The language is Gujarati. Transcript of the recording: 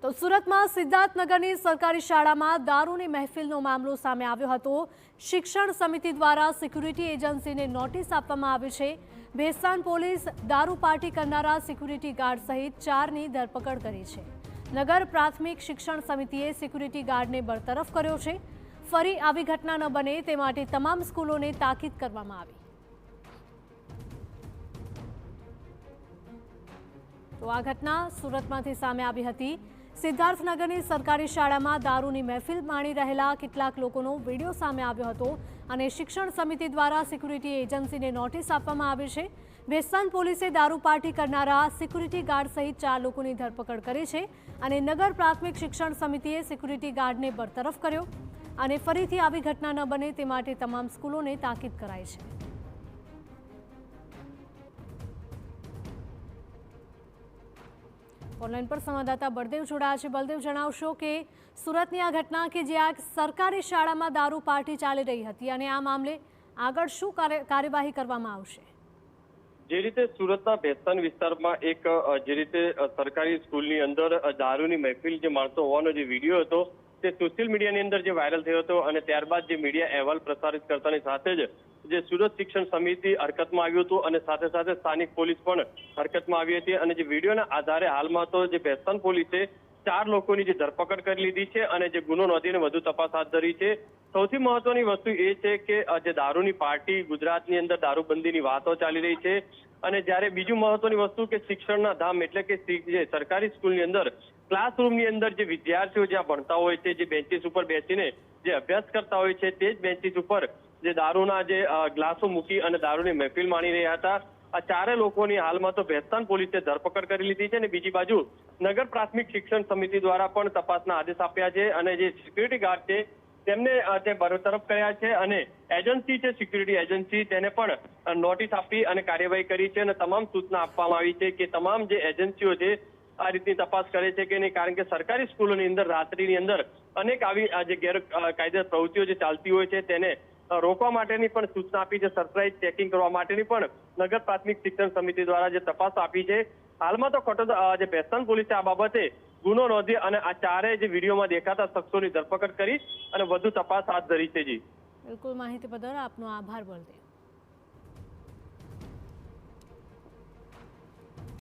તો સુરતમાં સિદ્ધાર્થનગરની સરકારી શાળામાં દારૂની મહેફિલનો મામલો સામે આવ્યો હતો। શિક્ષણ સમિતિ દ્વારા સિક્યુરિટી એજન્સીને નોટિસ આપવામાં આવી છે। ભેસ્તાન પોલીસ દારૂ પાર્ટી કરનારા સિક્યુરિટી ગાર્ડ સહિત 4ની ધરપકડ કરી છે। નગર પ્રાથમિક શિક્ષણ સમિતિએ સિક્યુરિટી ગાર્ડને બરતરફ કર્યો છે। ફરી આવી ઘટના ન બને તે માટે તમામ સ્કૂલોને તાકીદ કરવામાં આવી। તો આ ઘટના સુરતમાંથી સામે આવી હતી। સિદ્ધાર્થનગરની સરકારી શાળામાં દારૂની મહેફિલ માણી રહેલા કેટલાક લોકોનો વિડીયો સામે આવ્યો હતો અને શિક્ષણ સમિતિ દ્વારા સિક્યુરિટી એજન્સીને નોટિસ આપવામાં આવી છે। ભેસ્તાન પોલીસે દારૂ પાર્ટી કરનારા સિક્યુરિટી ગાર્ડ સહિત 4 લોકોની ધરપકડ કરી છે અને નગર પ્રાથમિક શિક્ષણ સમિતિએ સિક્યુરિટી ગાર્ડને બરતરફ કર્યો અને ફરીથી આવી ઘટના ન બને તે માટે તમામ સ્કૂલોને તાકીદ કરાઈ છે। ઓનલાઈન પર સંવાદદાતા બળદેવ જોડાયા છે। બળદેવ, જણાવશો કે સુરતની આ ઘટના કે જ્યાં સરકારી શાળામાં દારૂ પાર્ટી ચાલી રહી હતી અને આ મામલે આગળ શું કાર્યવાહી કરવામાં આવશે? જે રીતે સુરતના ભેસ્તાન વિસ્તારમાં એક જે રીતે સરકારી સ્કૂલની અંદર દારૂની મહેફિલ જે માણસો હોવાનો જે વિડીયો હતો તે સોશિયલ મીડિયાની અંદર જે વાયરલ થયો હતો અને ત્યારબાદ જે મીડિયા અહેવાલ પ્રસારિત કરતાની સાથે જ જે સુરત શિક્ષણ સમિતિ હરકતમાં આવ્યું હતું અને સાથે સાથે સ્થાનિક પોલીસ પણ હરકતમાં આવી હતી અને જે વિડીયોના આધારે હાલમાં તો જે ભેસ્તાન પોલીસે 4 લોકોની જે ધરપકડ કરી લીધી છે અને જે ગુનો નોંધીને વધુ તપાસ હાથ ધરી છે। સૌથી મહત્વની વસ્તુ એ છે કે જે દારૂની પાર્ટી ગુજરાતની અંદર દારૂબંધીની વાતો ચાલી રહી છે અને જ્યારે બીજું મહત્વની વસ્તુ કે શિક્ષણના ધામ એટલે કે જે સરકારી સ્કૂલની અંદર ક્લાસરૂમની અંદર જે વિદ્યાર્થીઓ જ્યાં ભણતા હોય છે, જે બેન્ચીસ ઉપર બેસીને જે અભ્યાસ કરતા હોય છે તે જ બેન્ચીસ ઉપર જે દારૂના જે ગ્લાસો મૂકી અને દારૂની મહેફિલ માણી રહ્યા હતા। આ 4 લોકોની હાલમાં તો ભેસ્તાન પોલીસે ધરપકડ કરી લીધી છે અને બીજી બાજુ નગર પ્રાથમિક શિક્ષણ સમિતિ દ્વારા પણ તપાસના આદેશ આપ્યા છે અને જે સિક્યુરિટી ગાર્ડ છે તેમને તે બરતરફ કર્યા છે અને એજન્સી છે સિક્યુરિટી એજન્સી તેને પણ નોટિસ આપી અને કાર્યવાહી કરી છે અને તમામ સૂચના આપવામાં આવી છે કે તમામ જે એજન્સીઓ છે આ રીતની તપાસ કરે છે કે નહીં, કારણ કે સરકારી સ્કૂલોની અંદર રાત્રિની અંદર અનેક આવી જે ગેરકાયદેસર પ્રવૃત્તિઓ જે ચાલતી હોય છે તેને રોકવા માટેની પણ સૂચના આપી છે। સરપ્રાઇઝ ચેકિંગ કરવા માટેની પણ નગર પ્રાથમિક શિક્ષણ સમિતિ દ્વારા જે તપાસ આપી છે। હાલમાં તો જે ભેસ્તાન પોલીસે આ બાબતે ગુનો નોંધી અને આ 4 જે વિડીયોમાં દેખાતા શખ્સોની ધરપકડ કરી અને વધુ તપાસ હાથ ધરી છે। જી બિલકુલ, માહિતી બદલ આપનો આભાર બળદેવ।